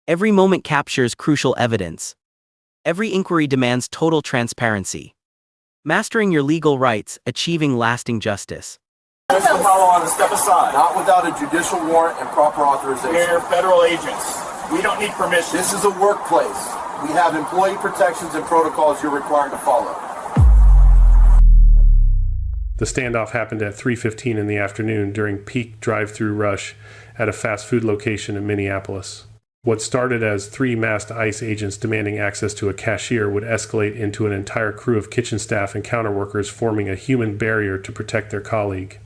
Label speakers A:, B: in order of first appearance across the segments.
A: Every moment captures crucial evidence. Every inquiry demands total transparency. Mastering your legal rights, achieving lasting justice.
B: Mr. Palawan, step aside.
C: Not without a judicial warrant and proper authorization.
B: We're federal agents. We don't need permission.
C: This is a workplace. We have employee protections and protocols you're required to follow.
D: The standoff happened at 3:15 in the afternoon during peak drive-through rush at a fast food location in Minneapolis. What started as 3 masked ICE agents demanding access to a cashier would escalate into an entire crew of kitchen staff and counter workers forming a human barrier to protect their colleague.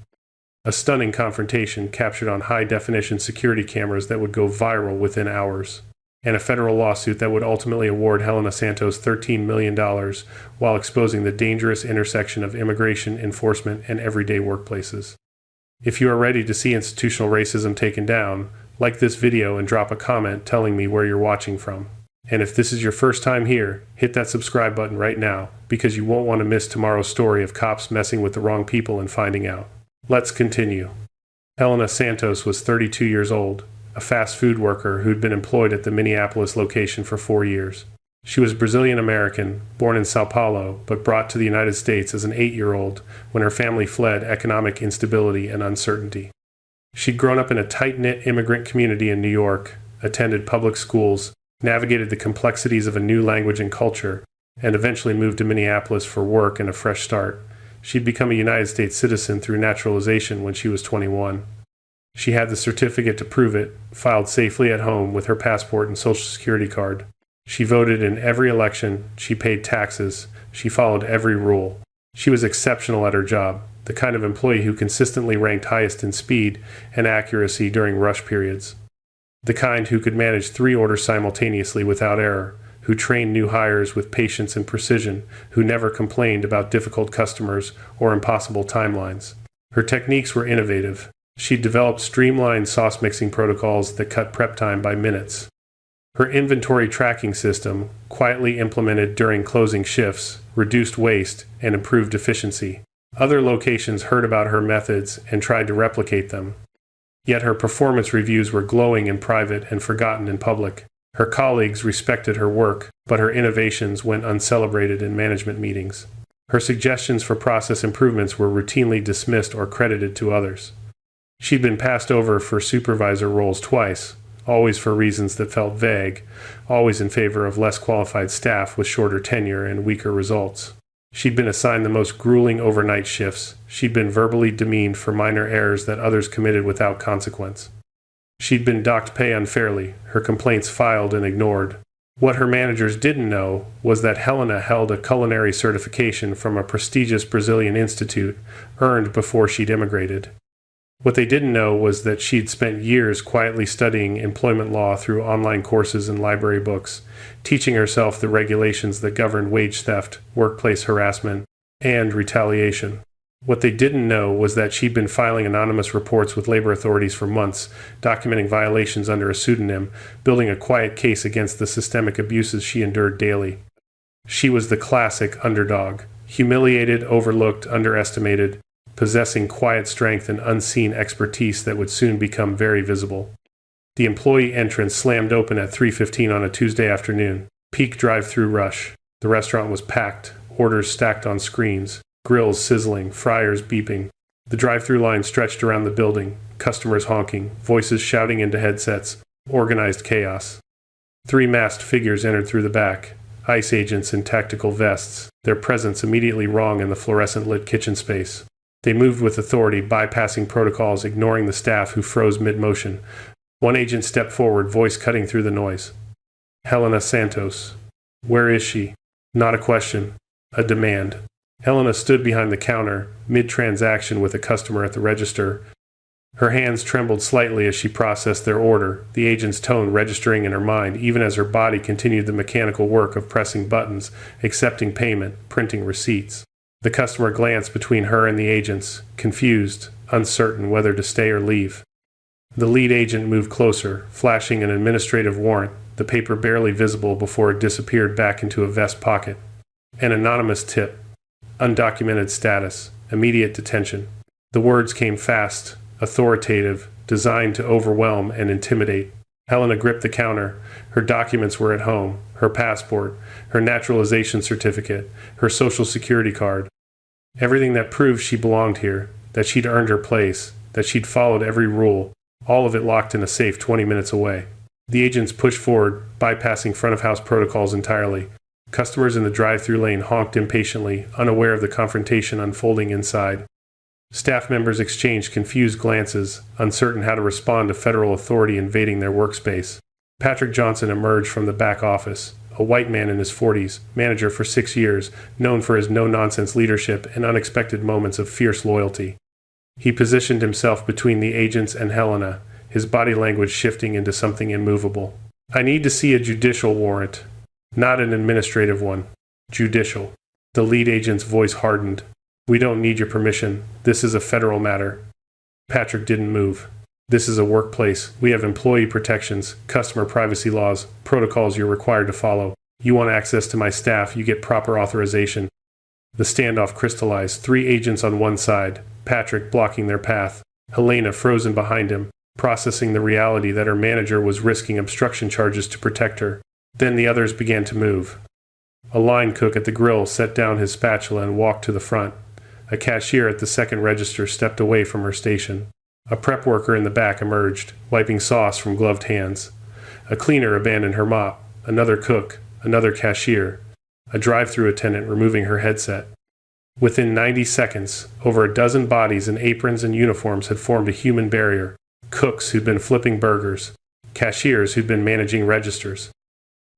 D: A stunning confrontation captured on high-definition security cameras that would go viral within hours, and a federal lawsuit that would ultimately award Helena Santos $13 million while exposing the dangerous intersection of immigration enforcement and everyday workplaces. If you are ready to see institutional racism taken down, like this video and drop a comment telling me where you're watching from. And if this is your first time here, hit that subscribe button right now, because you won't want to miss tomorrow's story of cops messing with the wrong people and finding out. Let's continue. Helena Santos was 32 years old, a fast food worker who'd been employed at the Minneapolis location for 4 years. She was Brazilian-American, born in Sao Paulo, but brought to the United States as an 8-year-old when her family fled economic instability and uncertainty. She'd grown up in a tight-knit immigrant community in New York, attended public schools, navigated the complexities of a new language and culture, and eventually moved to Minneapolis for work and a fresh start. She'd become a United States citizen through naturalization when she was 21. She had the certificate to prove it, filed safely at home with her passport and social security card. She voted in every election, she paid taxes, she followed every rule. She was exceptional at her job, the kind of employee who consistently ranked highest in speed and accuracy during rush periods. The kind who could manage 3 orders simultaneously without error, who trained new hires with patience and precision, who never complained about difficult customers or impossible timelines. Her techniques were innovative. She developed streamlined sauce mixing protocols that cut prep time by minutes. Her inventory tracking system, quietly implemented during closing shifts, reduced waste and improved efficiency. Other locations heard about her methods and tried to replicate them. Yet her performance reviews were glowing in private and forgotten in public. Her colleagues respected her work, but her innovations went uncelebrated in management meetings. Her suggestions for process improvements were routinely dismissed or credited to others. She'd been passed over for supervisor roles twice, always for reasons that felt vague, always in favor of less qualified staff with shorter tenure and weaker results. She'd been assigned the most grueling overnight shifts. She'd been verbally demeaned for minor errors that others committed without consequence. She'd been docked pay unfairly, her complaints filed and ignored. What her managers didn't know was that Helena held a culinary certification from a prestigious Brazilian institute earned before she'd immigrated. What they didn't know was that she'd spent years quietly studying employment law through online courses and library books, teaching herself the regulations that govern wage theft, workplace harassment, and retaliation. What they didn't know was that she'd been filing anonymous reports with labor authorities for months, documenting violations under a pseudonym, building a quiet case against the systemic abuses she endured daily. She was the classic underdog, humiliated, overlooked, underestimated, possessing quiet strength and unseen expertise that would soon become very visible. The employee entrance slammed open at 3:15 on a Tuesday afternoon. Peak drive-through rush. The restaurant was packed, orders stacked on screens, grills sizzling, fryers beeping. The drive-through line stretched around the building, customers honking, voices shouting into headsets, organized chaos. 3 masked figures entered through the back, ICE agents in tactical vests, their presence immediately wrong in the fluorescent-lit kitchen space. They moved with authority, bypassing protocols, ignoring the staff who froze mid-motion. One agent stepped forward, voice cutting through the noise. Helena Santos. Where is she? Not a question. A demand. Helena stood behind the counter, mid-transaction with a customer at the register. Her hands trembled slightly as she processed their order, the agent's tone registering in her mind, even as her body continued the mechanical work of pressing buttons, accepting payment, printing receipts. The customer glanced between her and the agents, confused, uncertain whether to stay or leave. The lead agent moved closer, flashing an administrative warrant, the paper barely visible before it disappeared back into a vest pocket. An anonymous tip. Undocumented status. Immediate detention. The words came fast, authoritative, designed to overwhelm and intimidate. Helena gripped the counter. Her documents were at home: her passport, her naturalization certificate, her social security card. Everything that proved she belonged here, that she'd earned her place, that she'd followed every rule, all of it locked in a safe 20 minutes away. The agents pushed forward, bypassing front-of-house protocols entirely. Customers in the drive-thru lane honked impatiently, unaware of the confrontation unfolding inside. Staff members exchanged confused glances, uncertain how to respond to federal authority invading their workspace. Patrick Johnson emerged from the back office, a white man in his 40s, manager for 6 years, known for his no-nonsense leadership and unexpected moments of fierce loyalty. He positioned himself between the agents and Helena, his body language shifting into something immovable. "I need to see a judicial warrant, not an administrative one. Judicial." The lead agent's voice hardened. "We don't need your permission. This is a federal matter." Patrick didn't move. "This is a workplace. We have employee protections, customer privacy laws, protocols you're required to follow. You want access to my staff, you get proper authorization." The standoff crystallized, 3 agents on one side, Patrick blocking their path, Helena frozen behind him, processing the reality that her manager was risking obstruction charges to protect her. Then the others began to move. A line cook at the grill set down his spatula and walked to the front. A cashier at the second register stepped away from her station. A prep worker in the back emerged, wiping sauce from gloved hands. A cleaner abandoned her mop, another cook, another cashier, a drive-thru attendant removing her headset. Within 90 seconds, over a dozen bodies in aprons and uniforms had formed a human barrier. Cooks who'd been flipping burgers, cashiers who'd been managing registers,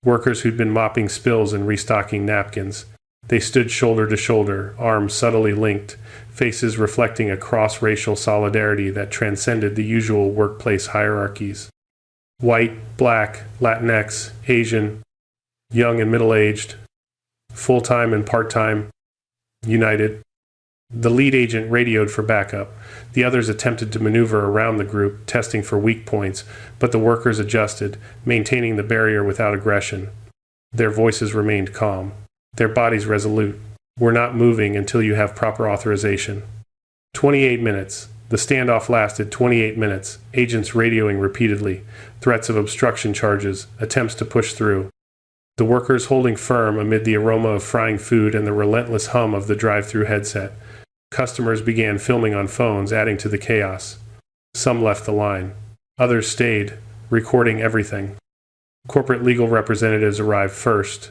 D: workers who'd been mopping spills and restocking napkins. They stood shoulder to shoulder, arms subtly linked, faces reflecting a cross-racial solidarity that transcended the usual workplace hierarchies. White, black, Latinx, Asian, young and middle-aged, full-time and part-time, united. The lead agent radioed for backup. The others attempted to maneuver around the group, testing for weak points, but the workers adjusted, maintaining the barrier without aggression. Their voices remained calm, their bodies resolute. "We're not moving until you have proper authorization." 28 minutes. The standoff lasted 28 minutes, agents radioing repeatedly, threats of obstruction charges, attempts to push through. The workers holding firm amid the aroma of frying food and the relentless hum of the drive-thru headset. Customers began filming on phones, adding to the chaos. Some left the line. Others stayed, recording everything. Corporate legal representatives arrived first,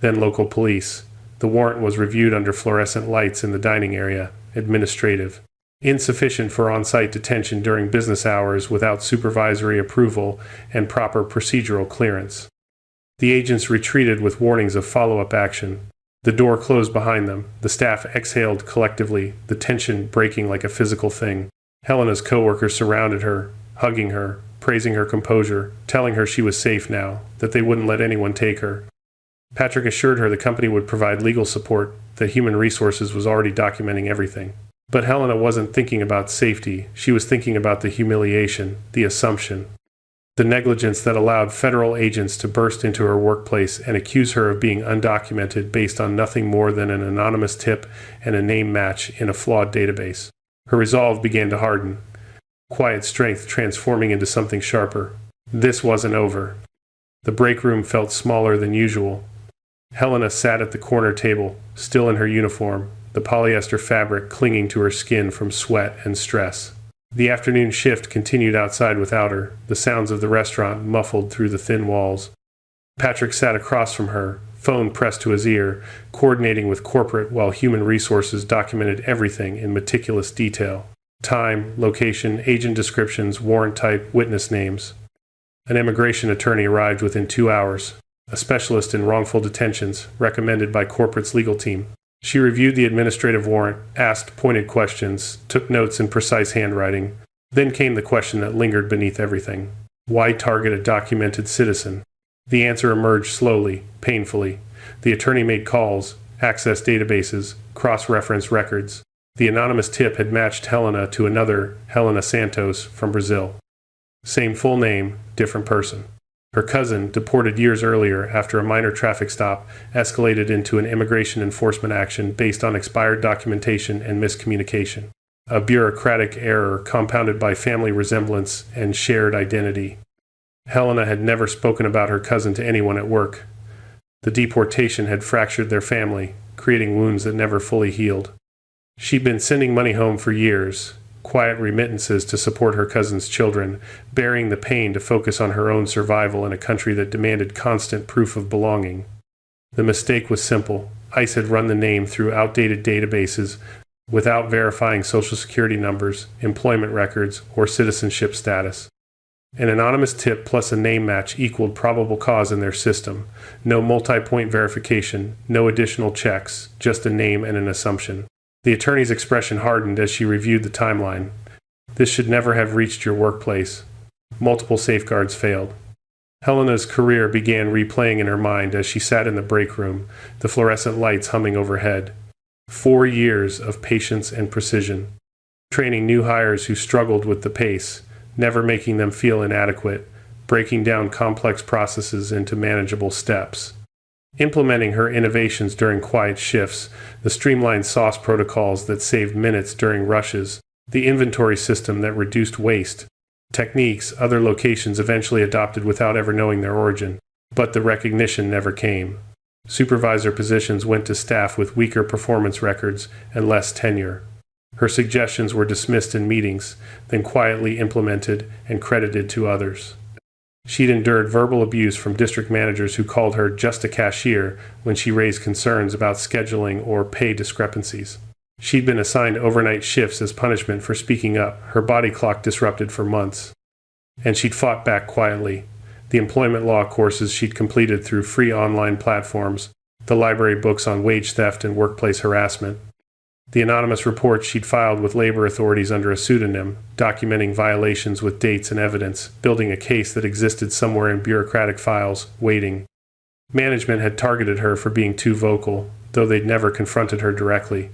D: then local police. The warrant was reviewed under fluorescent lights in the dining area. Administrative. Insufficient for on-site detention during business hours without supervisory approval and proper procedural clearance. The agents retreated with warnings of follow-up action. The door closed behind them. The staff exhaled collectively, the tension breaking like a physical thing. Helena's coworkers surrounded her, hugging her, praising her composure, telling her she was safe now, that they wouldn't let anyone take her. Patrick assured her the company would provide legal support, that Human Resources was already documenting everything. But Helena wasn't thinking about safety. She was thinking about the humiliation, the assumption, the negligence that allowed federal agents to burst into her workplace and accuse her of being undocumented based on nothing more than an anonymous tip and a name match in a flawed database. Her resolve began to harden, quiet strength transforming into something sharper. This wasn't over. The break room felt smaller than usual. Helena sat at the corner table, still in her uniform, the polyester fabric clinging to her skin from sweat and stress. The afternoon shift continued outside without her, the sounds of the restaurant muffled through the thin walls. Patrick sat across from her, phone pressed to his ear, coordinating with corporate while Human Resources documented everything in meticulous detail. Time, location, agent descriptions, warrant type, witness names. An immigration attorney arrived within 2 hours, a specialist in wrongful detentions, recommended by corporate's legal team. She reviewed the administrative warrant, asked pointed questions, took notes in precise handwriting. Then came the question that lingered beneath everything. Why target a documented citizen? The answer emerged slowly, painfully. The attorney made calls, accessed databases, cross-referenced records. The anonymous tip had matched Helena to another, Helena Santos, from Brazil. Same full name, different person. Her cousin, deported years earlier after a minor traffic stop, escalated into an immigration enforcement action based on expired documentation and miscommunication. A bureaucratic error compounded by family resemblance and shared identity. Helena had never spoken about her cousin to anyone at work. The deportation had fractured their family, creating wounds that never fully healed. She'd been sending money home for years, quiet remittances to support her cousin's children, bearing the pain to focus on her own survival in a country that demanded constant proof of belonging. The mistake was simple. ICE had run the name through outdated databases without verifying social security numbers, employment records, or citizenship status. An anonymous tip plus a name match equaled probable cause in their system. No multi-point verification, no additional checks, just a name and an assumption. The attorney's expression hardened as she reviewed the timeline. This should never have reached your workplace. Multiple safeguards failed. Helena's career began replaying in her mind as she sat in the break room, the fluorescent lights humming overhead. 4 years of patience and precision, training new hires who struggled with the pace, never making them feel inadequate, breaking down complex processes into manageable steps. Implementing her innovations during quiet shifts, the streamlined sauce protocols that saved minutes during rushes, the inventory system that reduced waste, techniques other locations eventually adopted without ever knowing their origin. But the recognition never came. Supervisor positions went to staff with weaker performance records and less tenure. Her suggestions were dismissed in meetings, then quietly implemented and credited to others. She'd endured verbal abuse from district managers who called her just a cashier when she raised concerns about scheduling or pay discrepancies. She'd been assigned overnight shifts as punishment for speaking up, her body clock disrupted for months. And she'd fought back quietly. The employment law courses she'd completed through free online platforms, the library books on wage theft and workplace harassment, the anonymous reports she'd filed with labor authorities under a pseudonym, documenting violations with dates and evidence, building a case that existed somewhere in bureaucratic files, waiting. Management had targeted her for being too vocal, though they'd never confronted her directly.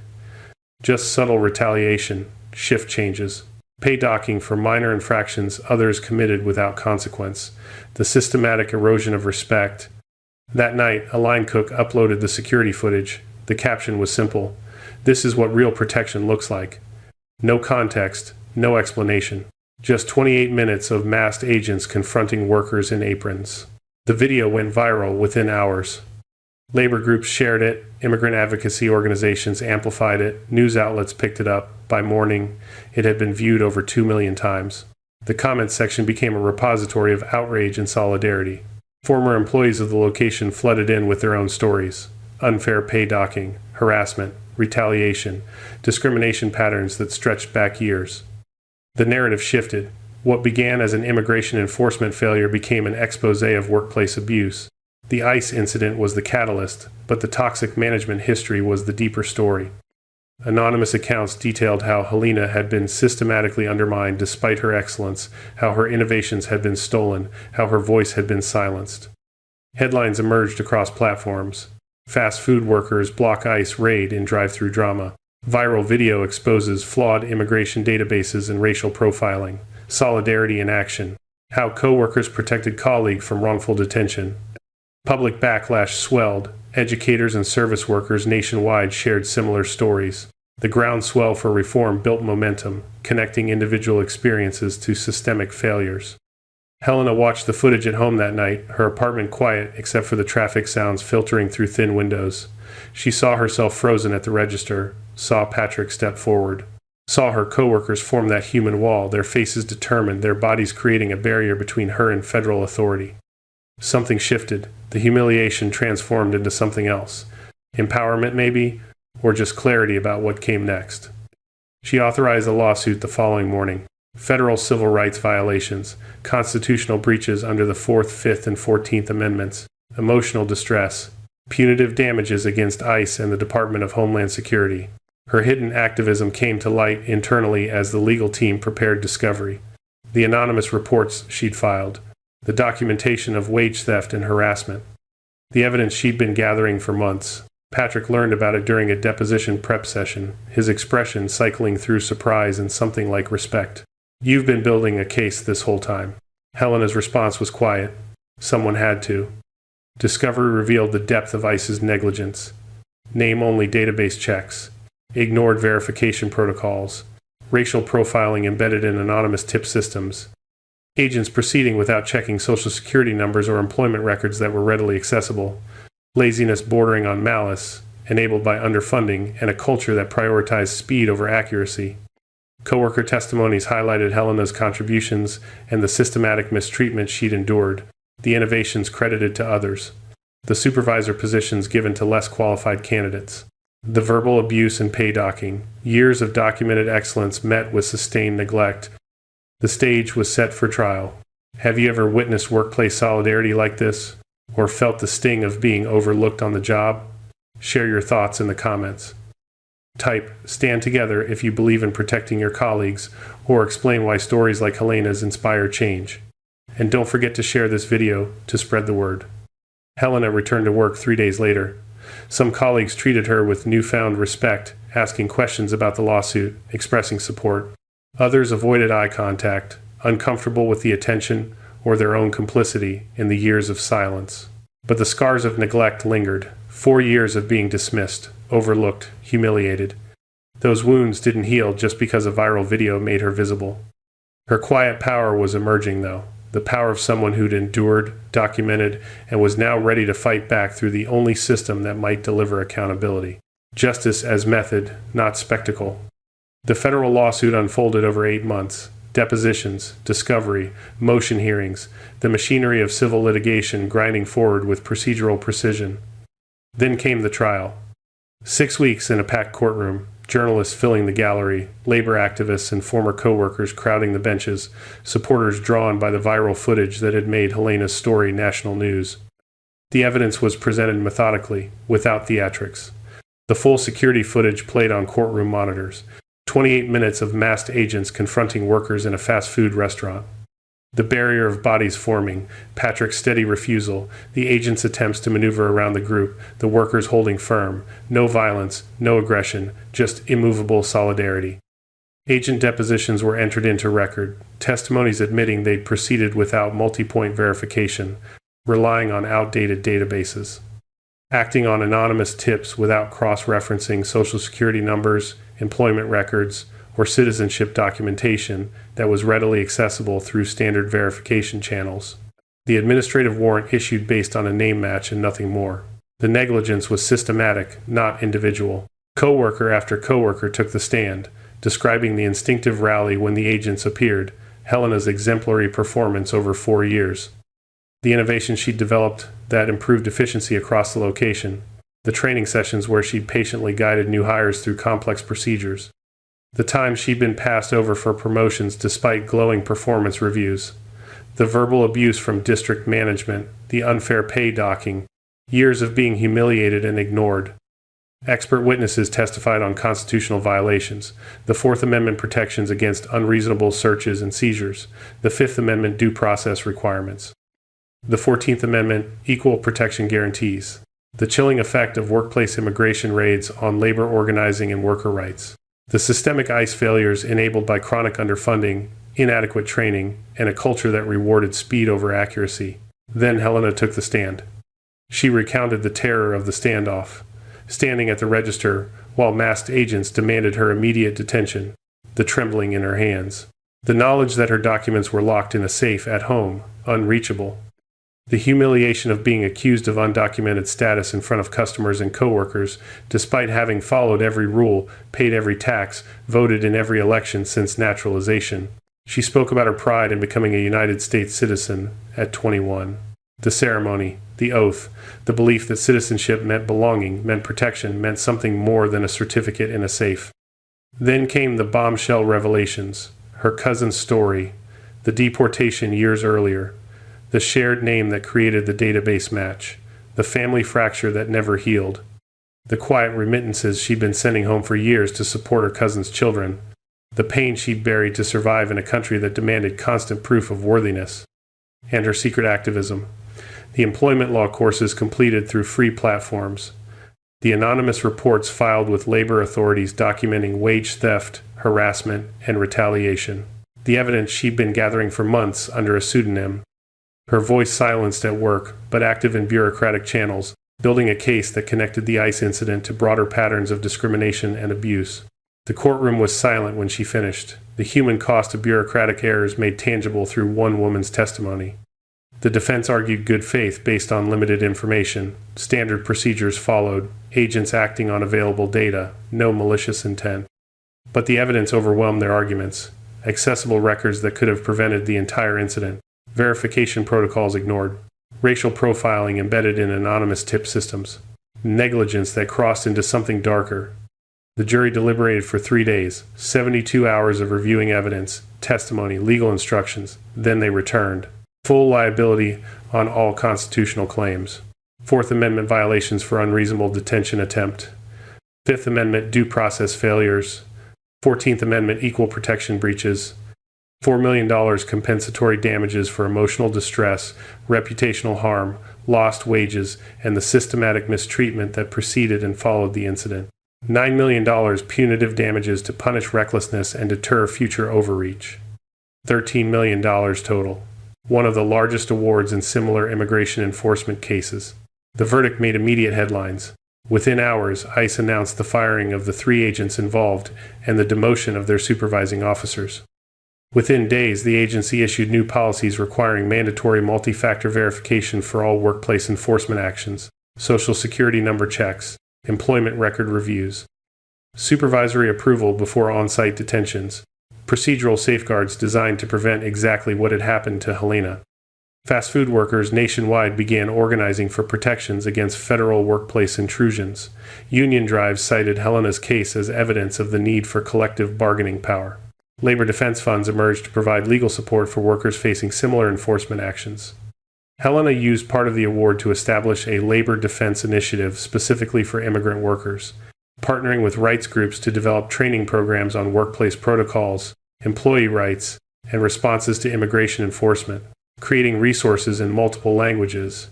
D: Just subtle retaliation, shift changes, pay docking for minor infractions others committed without consequence, the systematic erosion of respect. That night, a line cook uploaded the security footage. The caption was simple. "This is what real protection looks like." No context, no explanation. Just 28 minutes of masked agents confronting workers in aprons. The video went viral within hours. Labor groups shared it, immigrant advocacy organizations amplified it, news outlets picked it up. By morning, it had been viewed over 2 million times. The comments section became a repository of outrage and solidarity. Former employees of the location flooded in with their own stories. Unfair pay docking, harassment, retaliation, discrimination patterns that stretched back years. The narrative shifted. What began as an immigration enforcement failure became an expose of workplace abuse. The ICE incident was the catalyst, but the toxic management history was the deeper story. Anonymous accounts detailed how Helena had been systematically undermined despite her excellence, how her innovations had been stolen, how her voice had been silenced. Headlines emerged across platforms. Fast food workers block ICE raid in drive-through drama. Viral video exposes flawed immigration databases and racial profiling. Solidarity in action. How co-workers protected colleague from wrongful detention. Public backlash swelled. Educators and service workers nationwide shared similar stories. The groundswell for reform built momentum, connecting individual experiences to systemic failures. Helena watched the footage at home that night, her apartment quiet except for the traffic sounds filtering through thin windows. She saw herself frozen at the register, saw Patrick step forward, saw her coworkers form that human wall, their faces determined, their bodies creating a barrier between her and federal authority. Something shifted. The humiliation transformed into something else. Empowerment, maybe, or just clarity about what came next. She authorized a lawsuit the following morning. Federal civil rights violations, constitutional breaches under the 4th, 5th, and 14th Amendments, emotional distress, punitive damages against ICE and the Department of Homeland Security. Her hidden activism came to light internally as the legal team prepared discovery. The anonymous reports she'd filed, the documentation of wage theft and harassment, the evidence she'd been gathering for months. Patrick learned about it during a deposition prep session, his expression cycling through surprise and something like respect. "You've been building a case this whole time." Helena's response was quiet. Someone had to. Discovery revealed the depth of ICE's negligence. Name-only database checks, ignored verification protocols, racial profiling embedded in anonymous tip systems, Agents proceeding without checking social security numbers or employment records that were readily accessible. Laziness bordering on malice, enabled by underfunding and a culture that prioritized speed over accuracy. Coworker testimonies highlighted Helena's contributions and the systematic mistreatment she'd endured, the innovations credited to others, the supervisor positions given to less qualified candidates, the verbal abuse and pay docking, years of documented excellence met with sustained neglect. The stage was set for trial. Have you ever witnessed workplace solidarity like this, or felt the sting of being overlooked on the job? Share your thoughts in the comments. Type "Stand Together" if you believe in protecting your colleagues, or explain why stories like Helena's inspire change. And don't forget to share this video to spread the word. Helena returned to work 3 days later. Some colleagues treated her with newfound respect, asking questions about the lawsuit, expressing support. Others avoided eye contact, uncomfortable with the attention or their own complicity in the years of silence. But the scars of neglect lingered. 4 years of being dismissed, overlooked, humiliated. Those wounds didn't heal just because a viral video made her visible. Her quiet power was emerging, though. The power of someone who'd endured, documented, and was now ready to fight back through the only system that might deliver accountability. Justice as method, not spectacle. The federal lawsuit unfolded over 8 months. Depositions, discovery, motion hearings, the machinery of civil litigation grinding forward with procedural precision. Then came the trial. 6 weeks in a packed courtroom, journalists filling the gallery, labor activists and former co-workers crowding the benches, supporters drawn by the viral footage that had made Helena's story national news. The evidence was presented methodically, without theatrics. The full security footage played on courtroom monitors. 28 minutes of masked agents confronting workers in a fast food restaurant. The barrier of bodies forming, Patrick's steady refusal, the agent's attempts to maneuver around the group, the workers holding firm, no violence, no aggression, just immovable solidarity. Agent depositions were entered into record, testimonies admitting they'd proceeded without multi-point verification, relying on outdated databases, acting on anonymous tips without cross-referencing social security numbers, employment records, or citizenship documentation that was readily accessible through standard verification channels. The administrative warrant issued based on a name match and nothing more. The negligence was systematic, not individual. Coworker after coworker took the stand, describing the instinctive rally when the agents appeared, Helena's exemplary performance over 4 years, the innovation she'd developed that improved efficiency across the location, the training sessions where she'd patiently guided new hires through complex procedures, the time she'd been passed over for promotions despite glowing performance reviews, the verbal abuse from district management, the unfair pay docking, years of being humiliated and ignored. Expert witnesses testified on constitutional violations, the Fourth Amendment protections against unreasonable searches and seizures, the Fifth Amendment due process requirements, the 14th Amendment equal protection guarantees, the chilling effect of workplace immigration raids on labor organizing and worker rights, the systemic ICE failures enabled by chronic underfunding, inadequate training, and a culture that rewarded speed over accuracy. Then Helena took the stand. She recounted the terror of the standoff, standing at the register while masked agents demanded her immediate detention, the trembling in her hands, the knowledge that her documents were locked in a safe at home, unreachable, the humiliation of being accused of undocumented status in front of customers and coworkers, despite having followed every rule, paid every tax, voted in every election since naturalization. She spoke about her pride in becoming a United States citizen at 21. The ceremony, the oath, the belief that citizenship meant belonging, meant protection, meant something more than a certificate in a safe. Then came the bombshell revelations, her cousin's story, the deportation years earlier, the shared name that created the database match, the family fracture that never healed, the quiet remittances she'd been sending home for years to support her cousin's children, the pain she'd buried to survive in a country that demanded constant proof of worthiness, and her secret activism, the employment law courses completed through free platforms, the anonymous reports filed with labor authorities documenting wage theft, harassment, and retaliation, the evidence she'd been gathering for months under a pseudonym, her voice silenced at work, but active in bureaucratic channels, building a case that connected the ICE incident to broader patterns of discrimination and abuse. The courtroom was silent when she finished. the human cost of bureaucratic errors made tangible through one woman's testimony. The defense argued good faith based on limited information, standard procedures followed, agents acting on available data, no malicious intent. But the evidence overwhelmed their arguments. Accessible records that could have prevented the entire incident, verification protocols ignored, racial profiling embedded in anonymous tip systems, negligence that crossed into something darker. The jury deliberated for 3 days, 72 hours of reviewing evidence, testimony, legal instructions. Then they returned. Full liability on all constitutional claims. Fourth Amendment violations for unreasonable detention attempt. Fifth Amendment due process failures. 14th Amendment equal protection breaches. $4 million compensatory damages for emotional distress, reputational harm, lost wages, and the systematic mistreatment that preceded and followed the incident. $9 million punitive damages to punish recklessness and deter future overreach. $13 million total. One of the largest awards in similar immigration enforcement cases. The verdict made immediate headlines. Within hours, ICE announced the firing of the 3 agents involved and the demotion of their supervising officers. Within days, the agency issued new policies requiring mandatory multi-factor verification for all workplace enforcement actions, Social Security number checks, employment record reviews, supervisory approval before on-site detentions, procedural safeguards designed to prevent exactly what had happened to Helena. Fast food workers nationwide began organizing for protections against federal workplace intrusions. Union drives cited Helena's case as evidence of the need for collective bargaining power. Labor defense funds emerged to provide legal support for workers facing similar enforcement actions. Helena used part of the award to establish a labor defense initiative specifically for immigrant workers, partnering with rights groups to develop training programs on workplace protocols, employee rights, and responses to immigration enforcement, creating resources in multiple languages,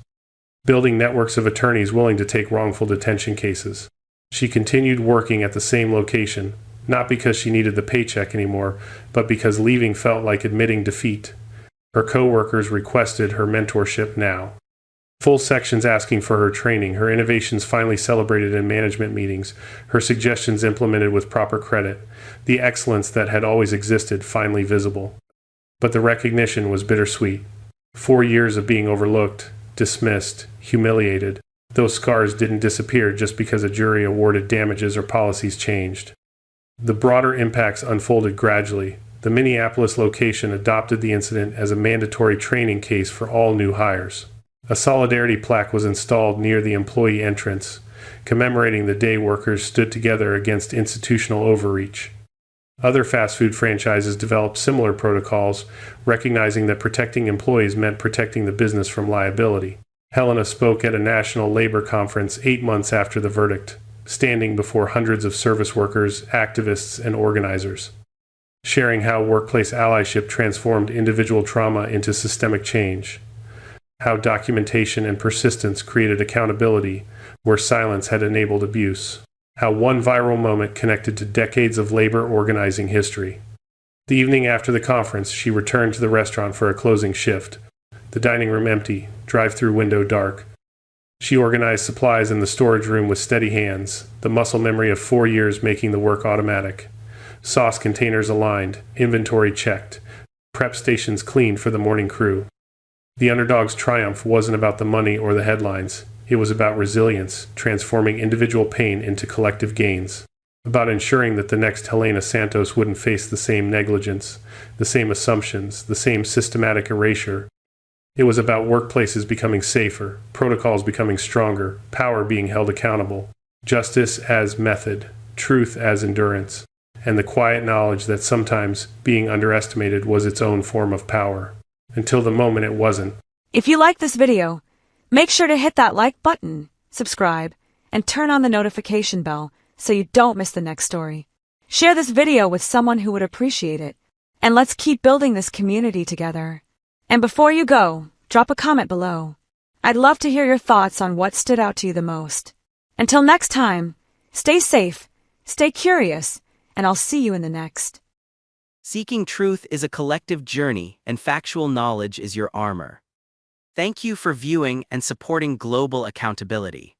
D: building networks of attorneys willing to take wrongful detention cases. She continued working at the same location, not because she needed the paycheck anymore, but because leaving felt like admitting defeat. Her co-workers requested her mentorship now. Full sections asking for her training, her innovations finally celebrated in management meetings, her suggestions implemented with proper credit, the excellence that had always existed finally visible. But the recognition was bittersweet. 4 years of being overlooked, dismissed, humiliated. Those scars didn't disappear just because a jury awarded damages or policies changed. The broader impacts unfolded gradually. The Minneapolis location adopted the incident as a mandatory training case for all new hires. A solidarity plaque was installed near the employee entrance, commemorating the day workers stood together against institutional overreach. Other fast food franchises developed similar protocols, recognizing that protecting employees meant protecting the business from liability. Helena spoke at a national labor conference 8 months after the verdict, standing before hundreds of service workers, activists, and organizers, sharing how workplace allyship transformed individual trauma into systemic change, how documentation and persistence created accountability where silence had enabled abuse, how one viral moment connected to decades of labor organizing history. The evening after the conference, she returned to the restaurant for a closing shift, the dining room empty, drive-through window dark. She organized supplies in the storage room with steady hands, the muscle memory of 4 years making the work automatic. Sauce containers aligned, inventory checked, prep stations cleaned for the morning crew. The underdog's triumph wasn't about the money or the headlines. It was about resilience, transforming individual pain into collective gains. About ensuring that the next Helena Santos wouldn't face the same negligence, the same assumptions, the same systematic erasure. It was about workplaces becoming safer, protocols becoming stronger, power being held accountable, justice as method, truth as endurance, and the quiet knowledge that sometimes being underestimated was its own form of power. Until the moment it wasn't.
E: If you like this video, make sure to hit that like button, subscribe, and turn on the notification bell so you don't miss the next story. Share this video with someone who would appreciate it, and let's keep building this community together. And before you go, drop a comment below. I'd love to hear your thoughts on what stood out to you the most. Until next time, stay safe, stay curious, and I'll see you in the next.
A: Seeking truth is a collective journey, and factual knowledge is your armor. Thank you for viewing and supporting Global Accountability.